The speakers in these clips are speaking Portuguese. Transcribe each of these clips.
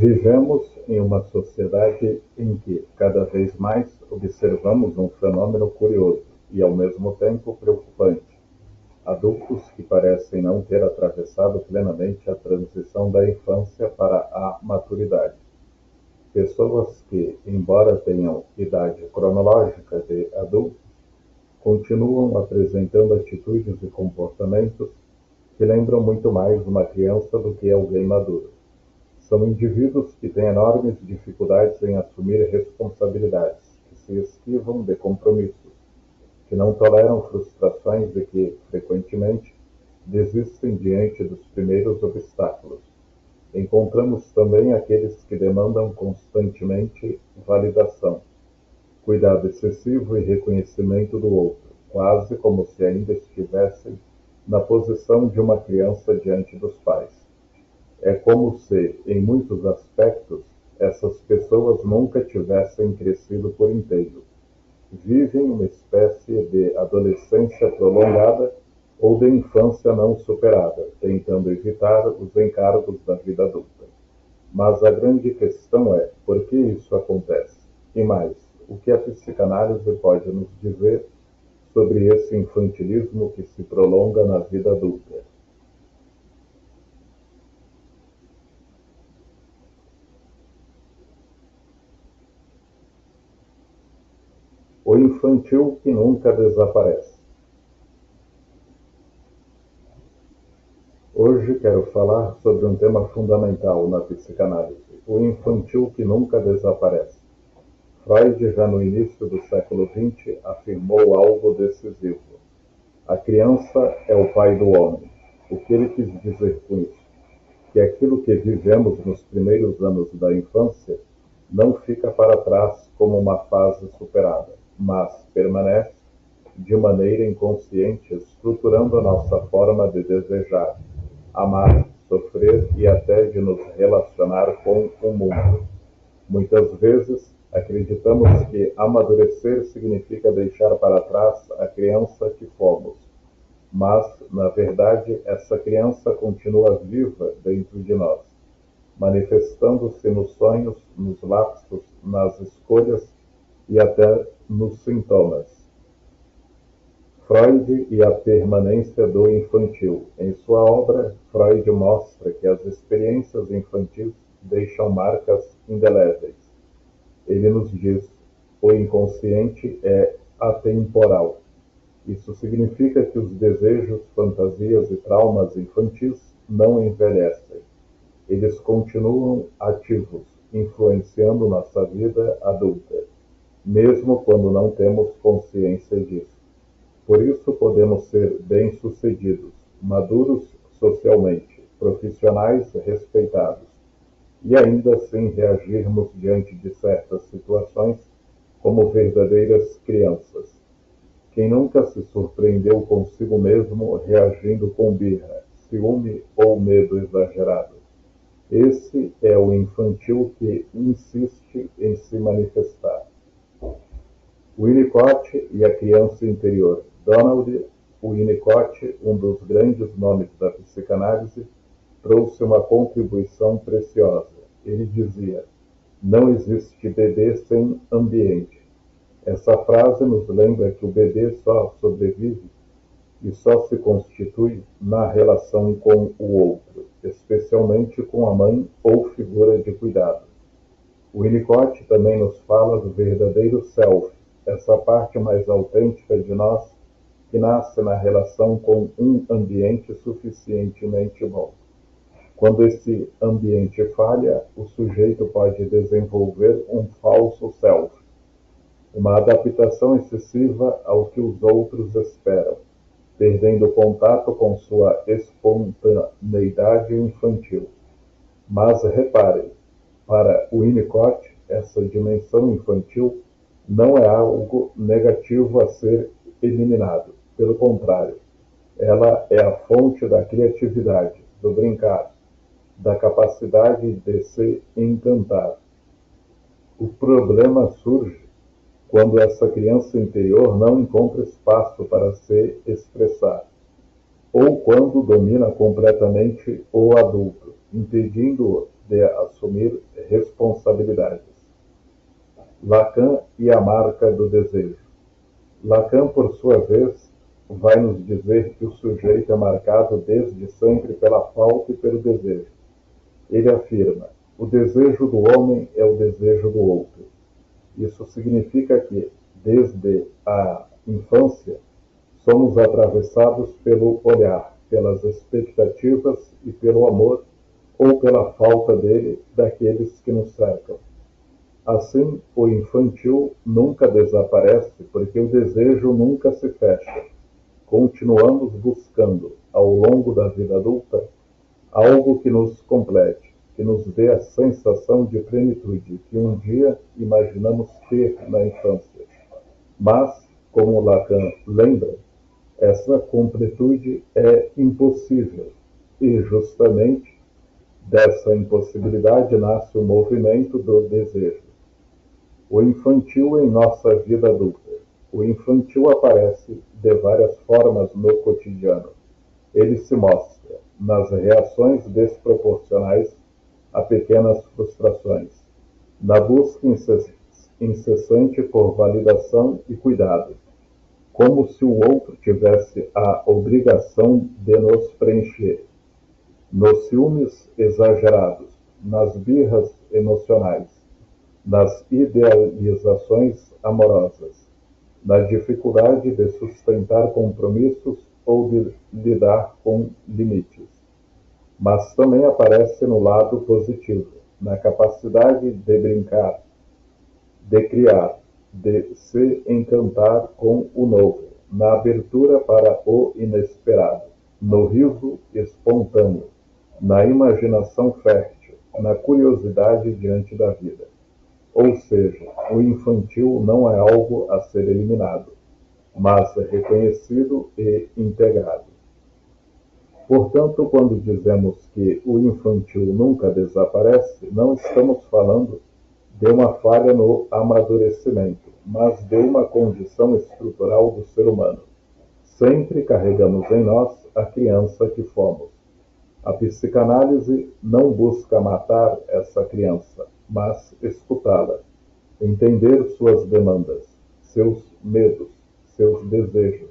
Vivemos em uma sociedade em que, cada vez mais, observamos um fenômeno curioso e, ao mesmo tempo, preocupante: adultos que parecem não ter atravessado plenamente a transição da infância para a maturidade. Pessoas que, embora tenham idade cronológica de adultos, continuam apresentando atitudes e comportamentos que lembram muito mais uma criança do que alguém maduro. São indivíduos que têm enormes dificuldades em assumir responsabilidades, que se esquivam de compromissos, que não toleram frustrações e que, frequentemente, desistem diante dos primeiros obstáculos. Encontramos também aqueles que demandam constantemente validação, cuidado excessivo e reconhecimento do outro, quase como se ainda estivessem na posição de uma criança diante dos pais. É como se, em muitos aspectos, essas pessoas nunca tivessem crescido por inteiro. Vivem uma espécie de adolescência prolongada ou de infância não superada, tentando evitar os encargos da vida adulta. Mas a grande questão é: por que isso acontece? E mais, o que a psicanálise pode nos dizer sobre esse infantilismo que se prolonga na vida adulta? O infantil que nunca desaparece. Hoje quero falar sobre um tema fundamental na psicanálise: o infantil que nunca desaparece. Freud, já no início do século XX, afirmou algo decisivo: a criança é o pai do homem. O que ele quis dizer com isso? Que aquilo que vivemos nos primeiros anos da infância não fica para trás como uma fase superada, mas permanece de maneira inconsciente, estruturando a nossa forma de desejar, amar, sofrer e até de nos relacionar com o mundo. Muitas vezes acreditamos que amadurecer significa deixar para trás a criança que fomos, mas, na verdade, essa criança continua viva dentro de nós, manifestando-se nos sonhos, nos lapsos, nas escolhas e até nos sintomas. Freud e a permanência do infantil. Em sua obra, Freud mostra que as experiências infantis deixam marcas indeléveis. Ele nos diz: o inconsciente é atemporal. Isso significa que os desejos, fantasias e traumas infantis não envelhecem. Eles continuam ativos, influenciando nossa vida adulta, mesmo quando não temos consciência disso. Por isso podemos ser bem-sucedidos, maduros socialmente, profissionais respeitados, e ainda assim reagirmos diante de certas situações como verdadeiras crianças. Quem nunca se surpreendeu consigo mesmo reagindo com birra, ciúme ou medo exagerado? Esse é o infantil que insiste em se manifestar. Winnicott e a criança interior. Donald Winnicott, um dos grandes nomes da psicanálise, trouxe uma contribuição preciosa. Ele dizia: não existe bebê sem ambiente. Essa frase nos lembra que o bebê só sobrevive e só se constitui na relação com o outro, especialmente com a mãe ou figura de cuidado. Winnicott também nos fala do verdadeiro self, essa parte mais autêntica de nós que nasce na relação com um ambiente suficientemente bom. Quando esse ambiente falha, o sujeito pode desenvolver um falso self, uma adaptação excessiva ao que os outros esperam, perdendo contato com sua espontaneidade infantil. Mas reparem, para Winnicott, essa dimensão infantil não é algo negativo a ser eliminado. Pelo contrário, ela é a fonte da criatividade, do brincar, da capacidade de se encantar. O problema surge quando essa criança interior não encontra espaço para se expressar, ou quando domina completamente o adulto, impedindo-o de assumir responsabilidades. Lacan e a marca do desejo. Lacan, por sua vez, vai nos dizer que o sujeito é marcado desde sempre pela falta e pelo desejo. Ele afirma: o desejo do homem é o desejo do outro. Isso significa que, desde a infância, somos atravessados pelo olhar, pelas expectativas e pelo amor, ou pela falta dele, daqueles que nos cercam. Assim, o infantil nunca desaparece, porque o desejo nunca se fecha. Continuamos buscando, ao longo da vida adulta, algo que nos complete, que nos dê a sensação de plenitude que um dia imaginamos ter na infância. Mas, como Lacan lembra, essa completude é impossível e, justamente, dessa impossibilidade nasce o movimento do desejo. O infantil em nossa vida adulta. O infantil aparece de várias formas no cotidiano. Ele se mostra nas reações desproporcionais a pequenas frustrações, na busca incessante por validação e cuidado, como se o outro tivesse a obrigação de nos preencher, nos ciúmes exagerados, nas birras emocionais, nas idealizações amorosas, na dificuldade de sustentar compromissos ou de lidar com limites. Mas também aparece no lado positivo, na capacidade de brincar, de criar, de se encantar com o novo, na abertura para o inesperado, no riso espontâneo, na imaginação fértil, na curiosidade diante da vida. Ou seja, o infantil não é algo a ser eliminado, mas reconhecido e integrado. Portanto, quando dizemos que o infantil nunca desaparece, não estamos falando de uma falha no amadurecimento, mas de uma condição estrutural do ser humano. Sempre carregamos em nós a criança que fomos. A psicanálise não busca matar essa criança, mas escutá-la, entender suas demandas, seus medos, seus desejos,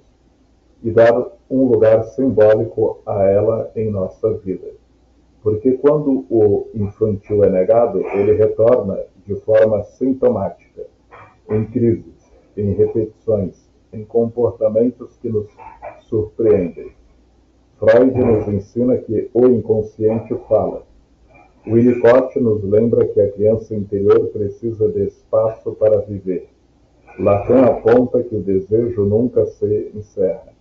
e dar um lugar simbólico a ela em nossa vida. Porque quando o infantil é negado, ele retorna de forma sintomática, em crises, em repetições, em comportamentos que nos surpreendem. Freud nos ensina que o inconsciente fala. Winnicott nos lembra que a criança interior precisa de espaço para viver. Lacan aponta que o desejo nunca se encerra.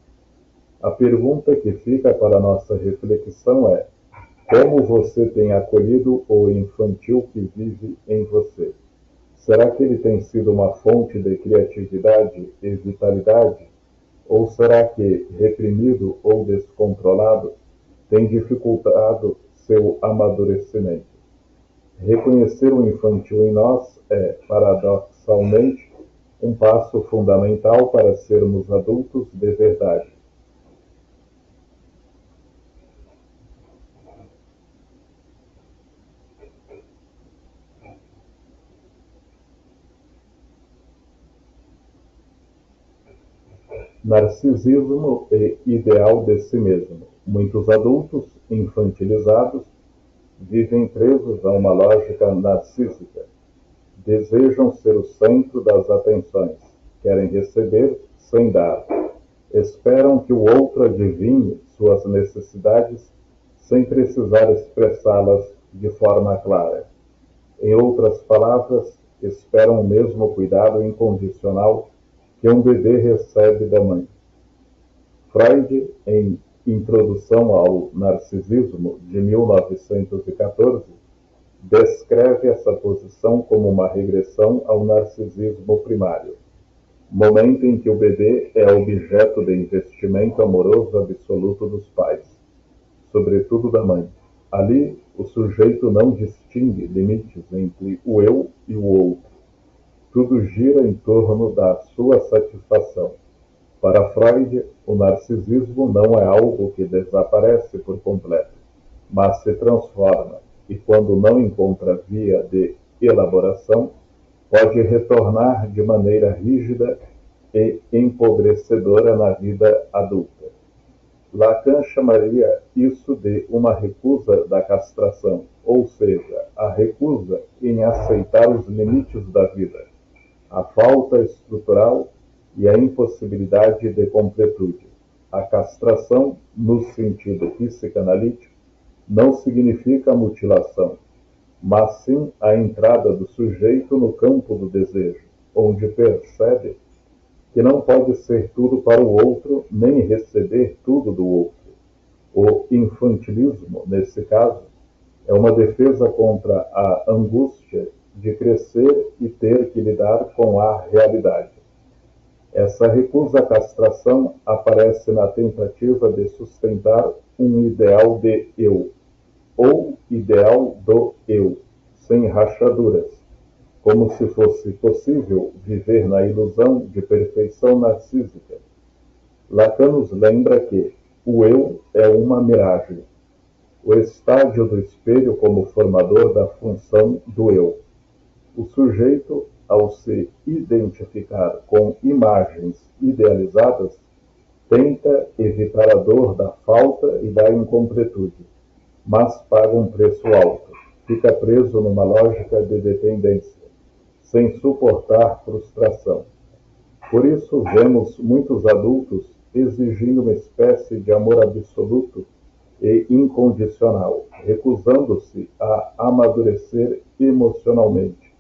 A pergunta que fica para nossa reflexão é: como você tem acolhido o infantil que vive em você? Será que ele tem sido uma fonte de criatividade e vitalidade? Ou será que, reprimido ou descontrolado, tem dificultado seu amadurecimento? Reconhecer o infantil em nós é, paradoxalmente, um passo fundamental para sermos adultos de verdade. Narcisismo e ideal de si mesmo. Muitos adultos, infantilizados, vivem presos a uma lógica narcísica. Desejam ser o centro das atenções. Querem receber sem dar. Esperam que o outro adivinhe suas necessidades sem precisar expressá-las de forma clara. Em outras palavras, esperam o mesmo cuidado incondicional que um bebê recebe da mãe. Freud, em Introdução ao Narcisismo, de 1914, descreve essa posição como uma regressão ao narcisismo primário, momento em que o bebê é objeto de investimento amoroso absoluto dos pais, sobretudo da mãe. Ali, o sujeito não distingue limites entre o eu e o outro. Tudo gira em torno da sua satisfação. Para Freud, o narcisismo não é algo que desaparece por completo, mas se transforma, e quando não encontra via de elaboração, pode retornar de maneira rígida e empobrecedora na vida adulta. Lacan chamaria isso de uma recusa da castração, ou seja, a recusa em aceitar os limites da vida, a falta estrutural e a impossibilidade de completude. A castração, no sentido psicanalítico, não significa mutilação, mas sim a entrada do sujeito no campo do desejo, onde percebe que não pode ser tudo para o outro, nem receber tudo do outro. O infantilismo, nesse caso, é uma defesa contra a angústia de crescer e ter que lidar com a realidade. Essa recusa à castração aparece na tentativa de sustentar um ideal de eu, ou ideal do eu, sem rachaduras, como se fosse possível viver na ilusão de perfeição narcísica. Lacan nos lembra que o eu é uma miragem, o estádio do espelho como formador da função do eu. O sujeito, ao se identificar com imagens idealizadas, tenta evitar a dor da falta e da incompletude, mas paga um preço alto. Fica preso numa lógica de dependência, sem suportar frustração. Por isso, vemos muitos adultos exigindo uma espécie de amor absoluto e incondicional, recusando-se a amadurecer emocionalmente.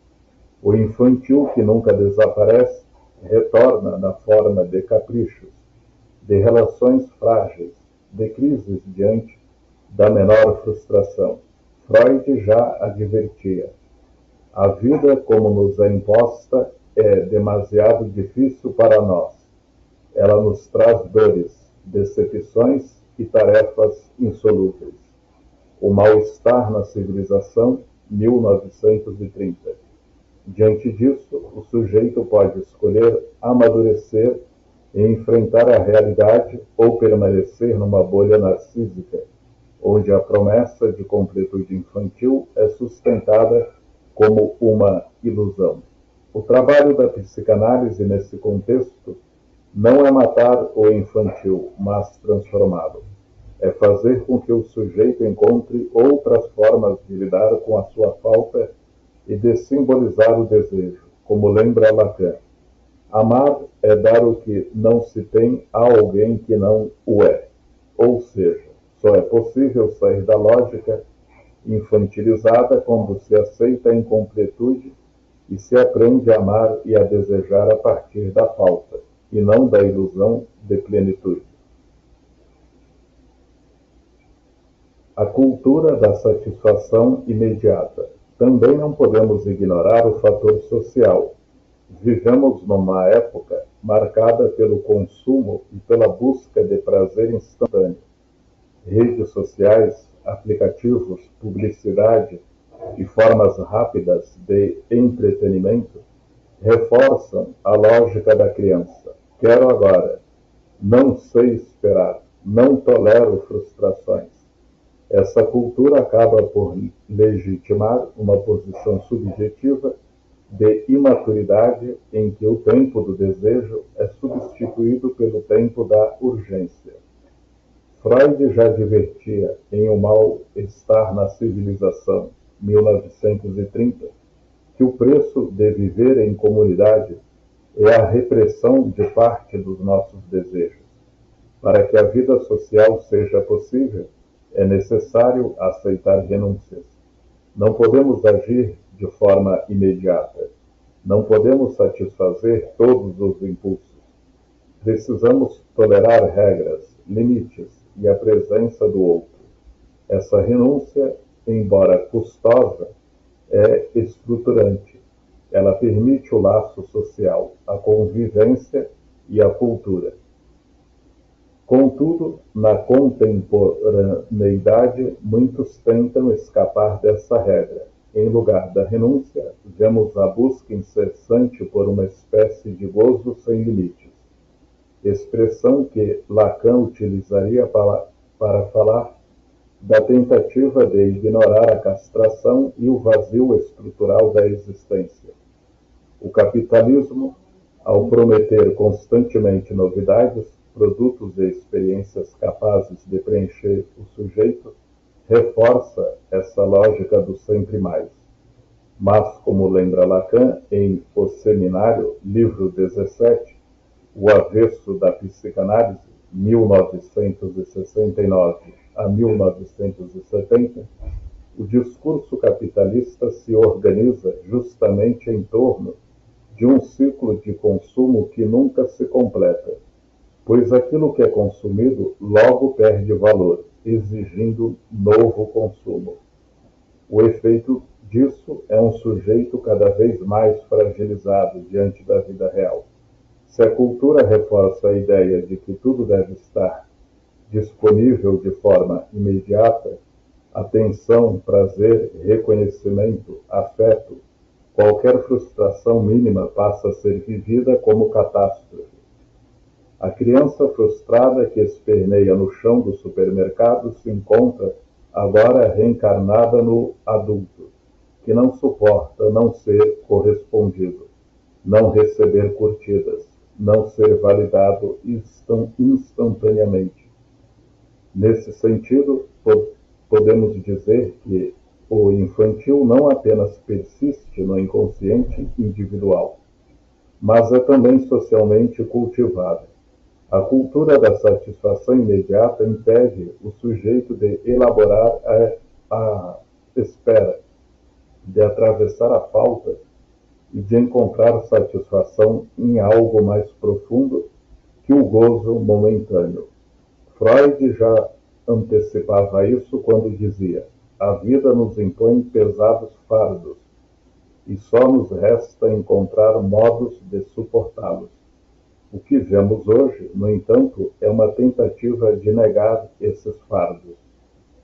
O infantil que nunca desaparece retorna na forma de caprichos, de relações frágeis, de crises diante da menor frustração. Freud já advertia: a vida como nos é imposta é demasiado difícil para nós. Ela nos traz dores, decepções e tarefas insolúveis. O mal-estar na civilização, 1930. Diante disso, o sujeito pode escolher amadurecer e enfrentar a realidade ou permanecer numa bolha narcísica, onde a promessa de completude infantil é sustentada como uma ilusão. O trabalho da psicanálise nesse contexto não é matar o infantil, mas transformá-lo. É fazer com que o sujeito encontre outras formas de lidar com a sua falta e de simbolizar o desejo, como lembra Lacan. Amar é dar o que não se tem a alguém que não o é. Ou seja, só é possível sair da lógica infantilizada quando se aceita a incompletude e se aprende a amar e a desejar a partir da falta, e não da ilusão de plenitude. A cultura da satisfação imediata. Também não podemos ignorar o fator social. Vivemos numa época marcada pelo consumo e pela busca de prazer instantâneo. Redes sociais, aplicativos, publicidade e formas rápidas de entretenimento reforçam a lógica da criança. Quero agora, não sei esperar, não tolero frustrações. Essa cultura acaba por legitimar uma posição subjetiva de imaturidade em que o tempo do desejo é substituído pelo tempo da urgência. Freud já advertia em O Mal-Estar na Civilização, 1930, que o preço de viver em comunidade é a repressão de parte dos nossos desejos. Para que a vida social seja possível, é necessário aceitar renúncias. Não podemos agir de forma imediata. Não podemos satisfazer todos os impulsos. Precisamos tolerar regras, limites e a presença do outro. Essa renúncia, embora custosa, é estruturante. Ela permite o laço social, a convivência e a cultura. Contudo, na contemporaneidade, muitos tentam escapar dessa regra. Em lugar da renúncia, vemos a busca incessante por uma espécie de gozo sem limites, expressão que Lacan utilizaria para falar da tentativa de ignorar a castração e o vazio estrutural da existência. O capitalismo, ao prometer constantemente novidades, produtos e experiências capazes de preencher o sujeito, reforça essa lógica do sempre mais. Mas, como lembra Lacan em O Seminário, livro 17, O Avesso da Psicanálise, 1969 a 1970, o discurso capitalista se organiza justamente em torno de um ciclo de consumo que nunca se completa, pois aquilo que é consumido logo perde valor, exigindo novo consumo. O efeito disso é um sujeito cada vez mais fragilizado diante da vida real. Se a cultura reforça a ideia de que tudo deve estar disponível de forma imediata, atenção, prazer, reconhecimento, afeto, qualquer frustração mínima passa a ser vivida como catástrofe. A criança frustrada que esperneia no chão do supermercado se encontra agora reencarnada no adulto, que não suporta não ser correspondido, não receber curtidas, não ser validado instantaneamente. Nesse sentido, podemos dizer que o infantil não apenas persiste no inconsciente individual, mas é também socialmente cultivado. A cultura da satisfação imediata impede o sujeito de elaborar a espera, de atravessar a falta e de encontrar satisfação em algo mais profundo que o gozo momentâneo. Freud já antecipava isso quando dizia: a vida nos impõe pesados fardos e só nos resta encontrar modos de suportá-los. O que vemos hoje, no entanto, é uma tentativa de negar esses fardos,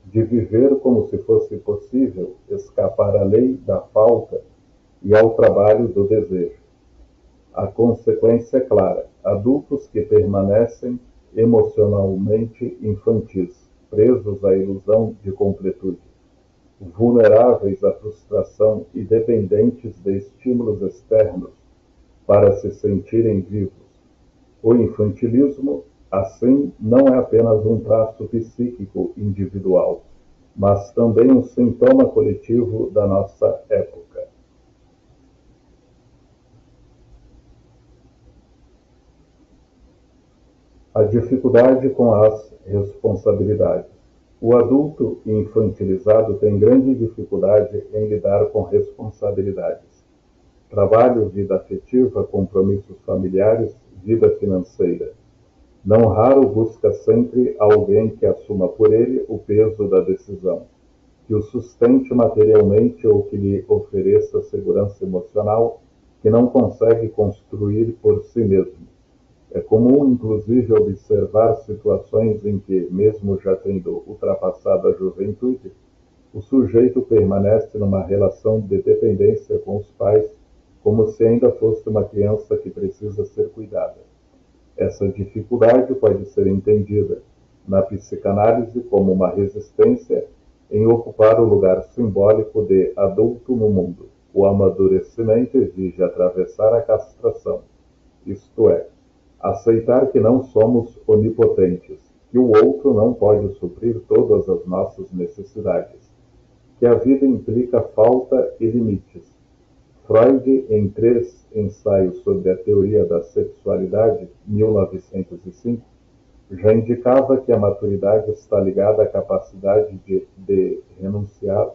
de viver como se fosse possível escapar à lei da falta e ao trabalho do desejo. A consequência é clara: adultos que permanecem emocionalmente infantis, presos à ilusão de completude, vulneráveis à frustração e dependentes de estímulos externos para se sentirem vivos. O infantilismo, assim, não é apenas um traço psíquico individual, mas também um sintoma coletivo da nossa época. A dificuldade com as responsabilidades. O adulto infantilizado tem grande dificuldade em lidar com responsabilidades. Trabalho, vida afetiva, compromissos familiares, vida financeira. Não raro busca sempre alguém que assuma por ele o peso da decisão, que o sustente materialmente ou que lhe ofereça segurança emocional que não consegue construir por si mesmo. É comum, inclusive, observar situações em que, mesmo já tendo ultrapassado a juventude, o sujeito permanece numa relação de dependência com os pais, como se ainda fosse uma criança que precisa ser cuidada. Essa dificuldade pode ser entendida na psicanálise como uma resistência em ocupar o lugar simbólico de adulto no mundo. O amadurecimento exige atravessar a castração, isto é, aceitar que não somos onipotentes, que o outro não pode suprir todas as nossas necessidades, que a vida implica falta e limites. Freud, em 3 ensaios sobre a teoria da sexualidade, 1905, já indicava que a maturidade está ligada à capacidade de renunciar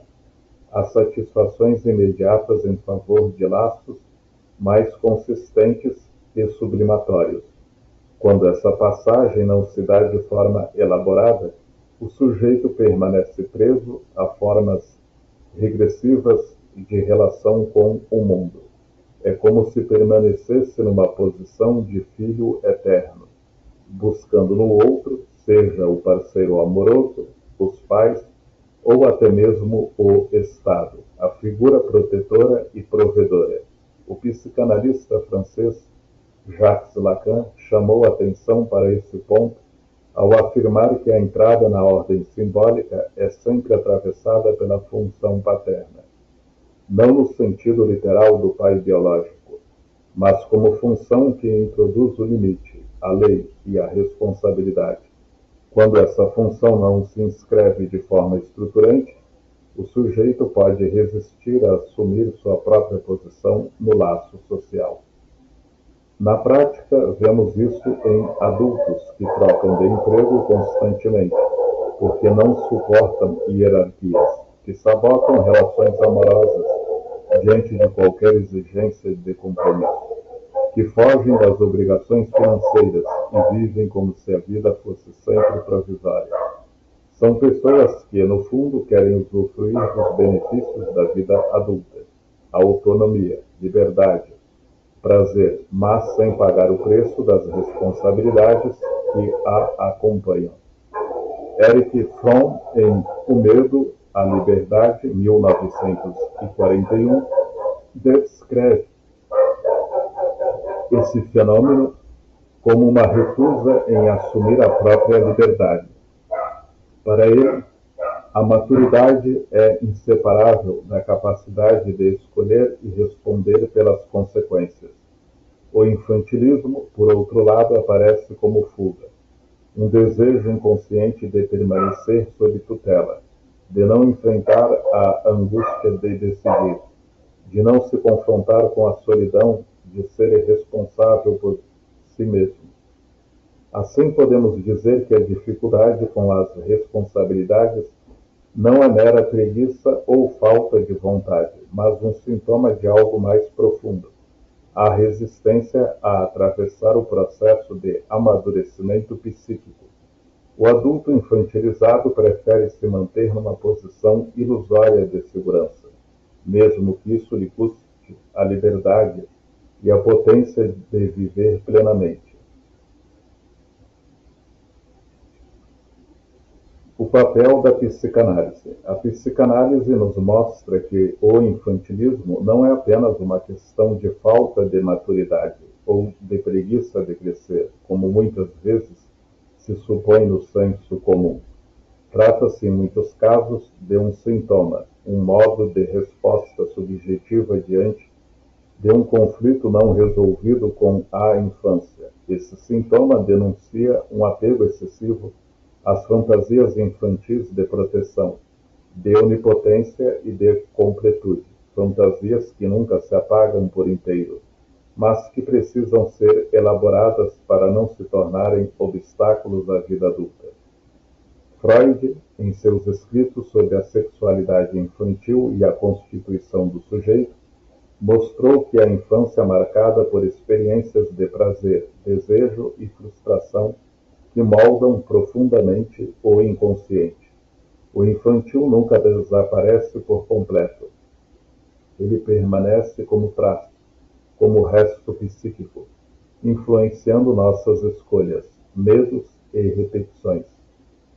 a satisfações imediatas em favor de laços mais consistentes e sublimatórios. Quando essa passagem não se dá de forma elaborada, o sujeito permanece preso a formas regressivas de relação com o mundo. É como se permanecesse numa posição de filho eterno, buscando no outro, seja o parceiro amoroso, os pais, ou até mesmo o Estado, a figura protetora e provedora. O psicanalista francês Jacques Lacan chamou atenção para esse ponto ao afirmar que a entrada na ordem simbólica é sempre atravessada pela função paterna, não no sentido literal do pai biológico, mas como função que introduz o limite, a lei e a responsabilidade. Quando essa função não se inscreve de forma estruturante, o sujeito pode resistir a assumir sua própria posição no laço social. Na prática, vemos isso em adultos que trocam de emprego constantemente, porque não suportam hierarquias, que sabotam relações amorosas diante de qualquer exigência de compromisso, que fogem das obrigações financeiras e vivem como se a vida fosse sempre provisória. São pessoas que, no fundo, querem usufruir dos benefícios da vida adulta, autonomia, liberdade, prazer, mas sem pagar o preço das responsabilidades que a acompanham. Erich Fromm, em O Medo, a Liberdade, 1941, descreve esse fenômeno como uma recusa em assumir a própria liberdade. Para ele, a maturidade é inseparável da capacidade de escolher e responder pelas consequências. O infantilismo, por outro lado, aparece como fuga, um desejo inconsciente de permanecer sob tutela, de não enfrentar a angústia de decidir, de não se confrontar com a solidão de ser responsável por si mesmo. Assim, podemos dizer que a dificuldade com as responsabilidades não é mera preguiça ou falta de vontade, mas um sintoma de algo mais profundo, a resistência a atravessar o processo de amadurecimento psíquico. O adulto infantilizado prefere se manter numa posição ilusória de segurança, mesmo que isso lhe custe a liberdade e a potência de viver plenamente. O papel da psicanálise. A psicanálise nos mostra que o infantilismo não é apenas uma questão de falta de maturidade ou de preguiça de crescer, como muitas vezes se supõe no senso comum. Trata-se, em muitos casos, de um sintoma, um modo de resposta subjetiva diante de um conflito não resolvido com a infância. Esse sintoma denuncia um apego excessivo às fantasias infantis de proteção, de onipotência e de completude, fantasias que nunca se apagam por inteiro, mas que precisam ser elaboradas para não se tornarem obstáculos à vida adulta. Freud, em seus escritos sobre a sexualidade infantil e a constituição do sujeito, mostrou que a infância marcada por experiências de prazer, desejo e frustração que moldam profundamente o inconsciente. O infantil nunca desaparece por completo. Ele permanece como traço, como resto psíquico, influenciando nossas escolhas, medos e repetições.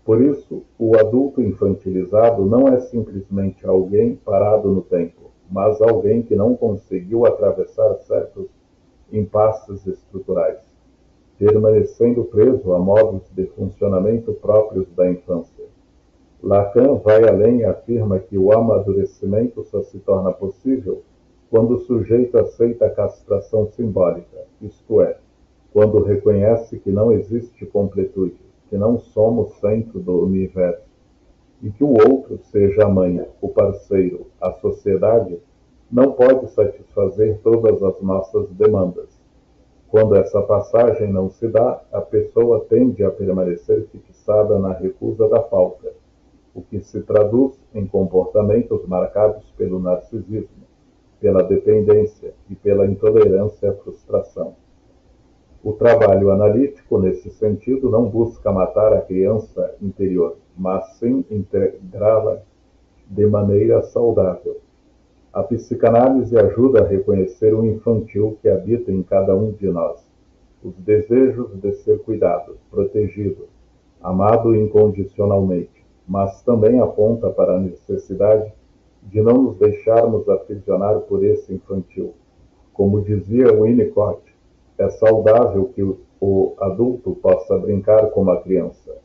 Por isso, o adulto infantilizado não é simplesmente alguém parado no tempo, mas alguém que não conseguiu atravessar certos impasses estruturais, permanecendo preso a modos de funcionamento próprios da infância. Lacan vai além e afirma que o amadurecimento só se torna possível quando o sujeito aceita a castração simbólica, isto é, quando reconhece que não existe completude, que não somos centro do universo, e que o outro, seja a mãe, o parceiro, a sociedade, não pode satisfazer todas as nossas demandas. Quando essa passagem não se dá, a pessoa tende a permanecer fixada na recusa da falta, o que se traduz em comportamentos marcados pelo narcisismo, pela dependência e pela intolerância à frustração. O trabalho analítico, nesse sentido, não busca matar a criança interior, mas sim integrá-la de maneira saudável. A psicanálise ajuda a reconhecer o infantil que habita em cada um de nós, os desejos de ser cuidado, protegido, amado incondicionalmente, mas também aponta para a necessidade de não nos deixarmos aprisionar por esse infantil. Como dizia Winnicott, é saudável que o adulto possa brincar como a criança,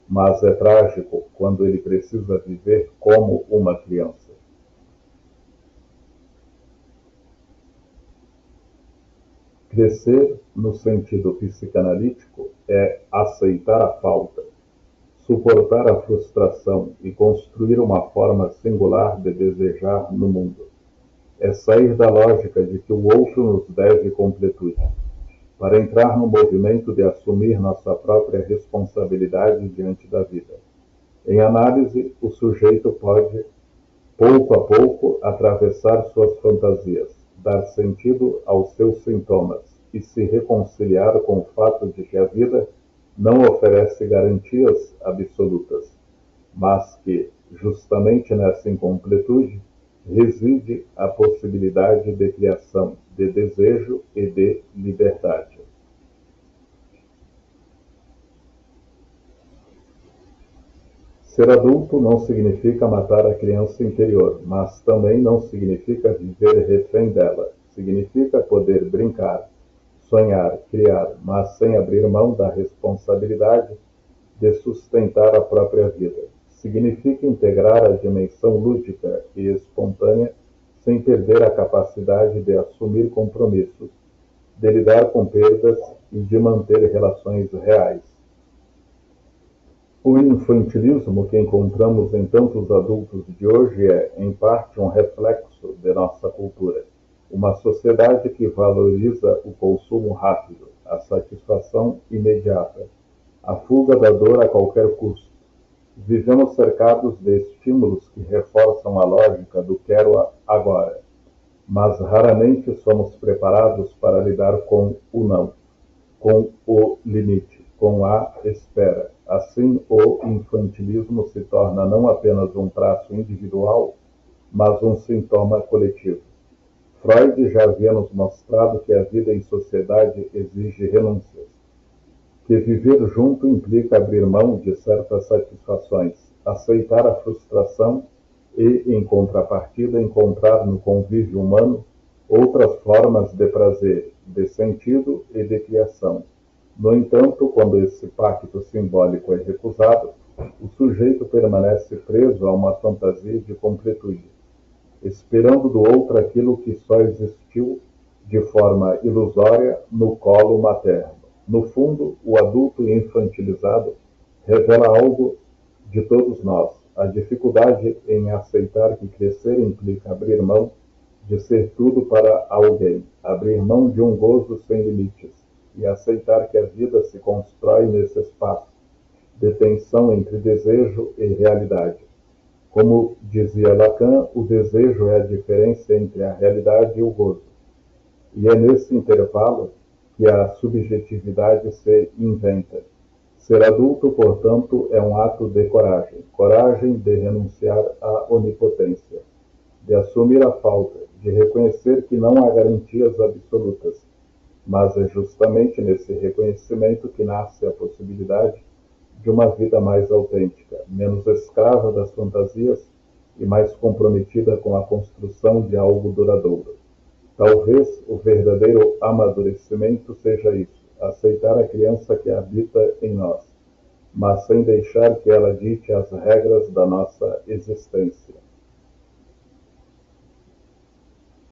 mas é trágico quando ele precisa viver como uma criança. Crescer, no sentido psicanalítico, é aceitar a falta, suportar a frustração e construir uma forma singular de desejar no mundo. É sair da lógica de que o outro nos deve completude, para entrar no movimento de assumir nossa própria responsabilidade diante da vida. Em análise, o sujeito pode, pouco a pouco, atravessar suas fantasias, dar sentido aos seus sintomas e se reconciliar com o fato de que a vida não oferece garantias absolutas, mas que, justamente nessa incompletude, reside a possibilidade de criação, de desejo e de liberdade. Ser adulto não significa matar a criança interior, mas também não significa viver refém dela. Significa poder brincar, sonhar, criar, mas sem abrir mão da responsabilidade de sustentar a própria vida. Significa integrar a dimensão lúdica e espontânea sem perder a capacidade de assumir compromissos, de lidar com perdas e de manter relações reais. O infantilismo que encontramos em tantos adultos de hoje é, em parte, um reflexo de nossa cultura. Uma sociedade que valoriza o consumo rápido, a satisfação imediata, a fuga da dor a qualquer custo. Vivemos cercados de estímulos que reforçam a lógica do quero agora, mas raramente somos preparados para lidar com o não, com o limite, com a espera. Assim, o infantilismo se torna não apenas um traço individual, mas um sintoma coletivo. Freud já havia nos mostrado que a vida em sociedade exige renúncias, que viver junto implica abrir mão de certas satisfações, aceitar a frustração e, em contrapartida, encontrar no convívio humano outras formas de prazer, de sentido e de criação. No entanto, quando esse pacto simbólico é recusado, o sujeito permanece preso a uma fantasia de completude, esperando do outro aquilo que só existiu de forma ilusória no colo materno. No fundo, o adulto infantilizado revela algo de todos nós, a dificuldade em aceitar que crescer implica abrir mão de ser tudo para alguém, abrir mão de um gozo sem limites e aceitar que a vida se constrói nesse espaço de tensão entre desejo e realidade. Como dizia Lacan, o desejo é a diferença entre a realidade e o gozo. E é nesse intervalo que a subjetividade se inventa. Ser adulto, portanto, é um ato de coragem, coragem de renunciar à onipotência, de assumir a falta, de reconhecer que não há garantias absolutas, mas é justamente nesse reconhecimento que nasce a possibilidade de uma vida mais autêntica, menos escrava das fantasias e mais comprometida com a construção de algo duradouro. Talvez o verdadeiro amadurecimento seja isso, aceitar a criança que habita em nós, mas sem deixar que ela dite as regras da nossa existência.